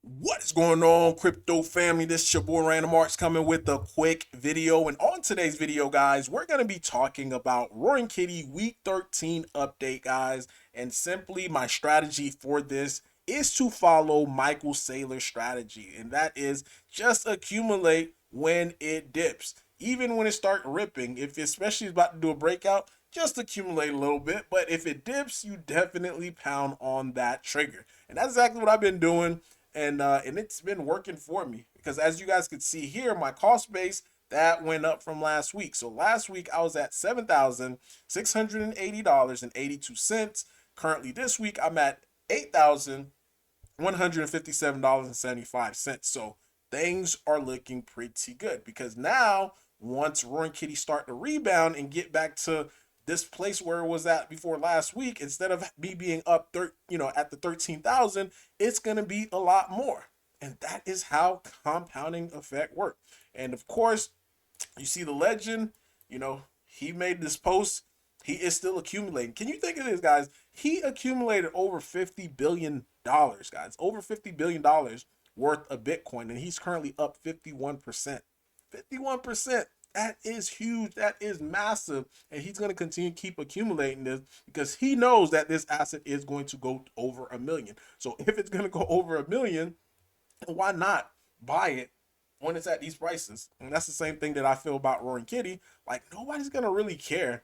What is going on, crypto family? This is your boy Random Marks coming with a quick video. And on today's video, guys, we're going to be talking about Roaring Kitty Week 13 update, guys. And simply my strategy for this is to follow Michael Saylor's strategy. And that is just accumulate when it dips. Even when it starts ripping, if especially is about to do a breakout, just accumulate a little bit. But if it dips, you definitely pound on that trigger. And that's exactly what I've been doing, and it's been working for me because as you guys can see here, my cost base that went up from last week. So last week I was at $7,680.82. Currently this week I'm at $8,157.75. So things are looking pretty good because now once Roaring Kitty start to rebound and get back to this place where it was at before last week, instead of me being up at the 13,000, it's going to be a lot more. And that is how compounding effect works. And of course, you see the legend, he made this post. He is still accumulating. Can you think of this, guys? He accumulated over $50 billion, guys. Over $50 billion worth of Bitcoin. And he's currently up 51%. 51%. That is huge. That is massive. And he's going to continue to keep accumulating this because he knows that this asset is going to go over a million. So if it's going to go over a million, why not buy it when it's at these prices? And that's the same thing that I feel about Roaring Kitty. Like, nobody's going to really care,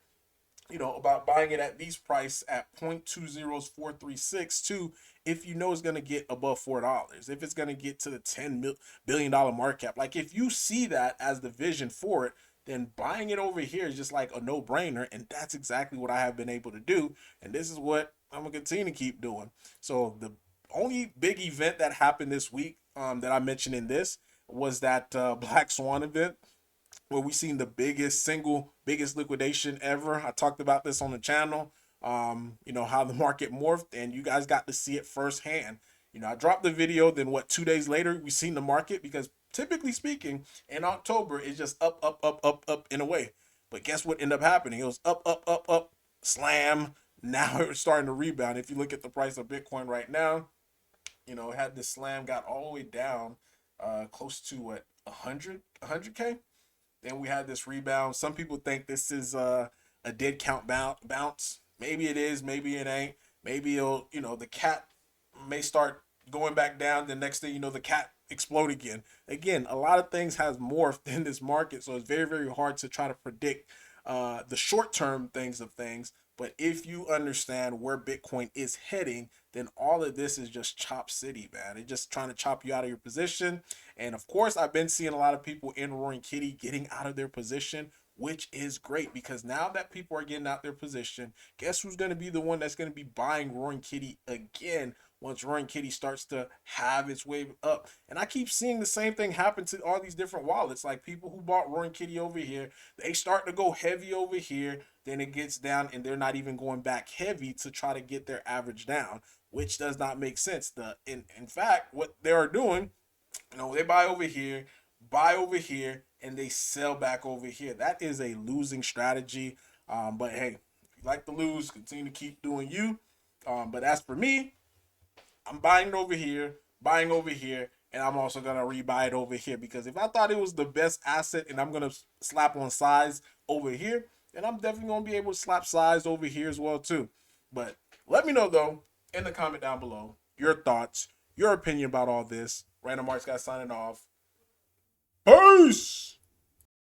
about buying it at these price at 0.20436 too, if you know it's going to get above $4, if it's going to get to the $10 billion market cap. Like, if you see that as the vision for it, then buying it over here is just like a no-brainer. And that's exactly what I have been able to do. And this is what I'm going to continue to keep doing. So the only big event that happened this week, that I mentioned in this, was that Black Swan event where we seen the biggest liquidation ever. I talked about this on the channel. How the market morphed, and you guys got to see it firsthand. I dropped the video, then 2 days later we seen the market, because typically speaking in October it's just up, up, up, up, up in a way. But guess what ended up happening? It was up, up, up, up, slam. Now it's starting to rebound. If you look at the price of Bitcoin right now, it had this slam, got all the way down, close to what, 100k. Then we had this rebound. Some people think this is a dead count bounce. Maybe it is, maybe it ain't. Maybe the cat may start going back down. The next thing the cat explode again. Again, a lot of things has morphed in this market, so it's very, very hard to try to predict the short term things of things. But if you understand where Bitcoin is heading, then all of this is just chop city, man. It's just trying to chop you out of your position. And of course, I've been seeing a lot of people in Roaring Kitty getting out of their position, which is great, because now that people are getting out their position, guess who's going to be the one that's going to be buying Roaring Kitty again once Roaring Kitty starts to have its way up? And I keep seeing the same thing happen to all these different wallets. Like, people who bought Roaring Kitty over here, they start to go heavy over here, then it gets down, and they're not even going back heavy to try to get their average down, which does not make sense. In fact, what they are doing, they buy over here, and they sell back over here. That is a losing strategy. But hey, if you like to lose, continue to keep doing you. But as for me, I'm buying over here, and I'm also gonna rebuy it over here, because if I thought it was the best asset and I'm gonna slap on size over here, then I'm definitely gonna be able to slap size over here as well too. But let me know though in the comment down below your thoughts, your opinion about all this. Random Marks guys signing off. Peace.